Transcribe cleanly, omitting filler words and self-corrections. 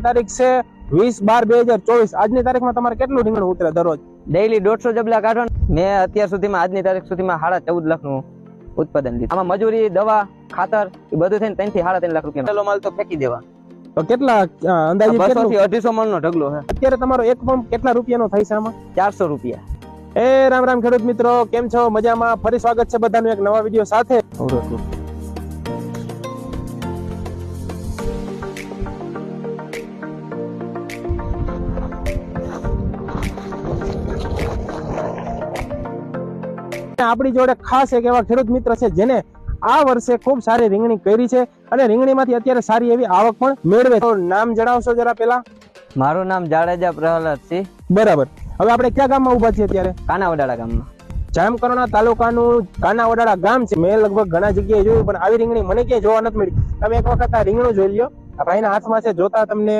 તારીખ છે 20/12/2024. આજની તારીખમાં તમારે કેટલું રીંગણું ઉતરે દરરોજ? ડેઈલી 150 જબલા કાઢવાનું. મેં અત્યાર સુધીમાં આજની તારીખ સુધીમાં 14.5 લાખનું ઉત્પાદન લીધું. આમાં મજૂરી, દવા, ખાતર એ બધું થઈને 3 થી 3.5 લાખ રૂપિયા પેલો માલ તો ફેંકી દેવા. તો કેટલા અંદાજે 200 થી 250 મણનો ઢગલો છે. અત્યારે તમારો એક પંપ કેટલા રૂપિયાનો થાય છે આમાં? 400 રૂપિયા. રામ રામ ખેડૂત મિત્રો, કેમ છો? મજામાં? ફરી સ્વાગત છે બધાનું એક નવા વિડીયો સાથે. આપણી જોડે ખાસ એક એવા ખેડૂત મિત્ર છે જેને આ વર્ષે ખૂબ સારી રીંગણી કરી છે અને રીંગણીમાંથી અત્યારે સારી એવી આવક પણ મેળવે છે. નામ જણાવશો જરા પેલા? મારું નામ જાડેજા પ્રહલાદ સિંહ. બરાબર. હવે આપણે ક્યાં ગામમાં ઉભા છીએ અત્યારે? કાનાવડાળા ગામમાં. જામકરોણા તાલુકાનું કાનાવડાળા ગામ છે. મેં લગભગ ઘણા જગ્યાએ જોયું પણ આવી રીંગણી મને ક્યાંય જોવા નથી મળી. તમે એક વખત આ રીંગણું જોઈ લ્યો. આ ભાઈના હાથમાં છે, જોતા તમને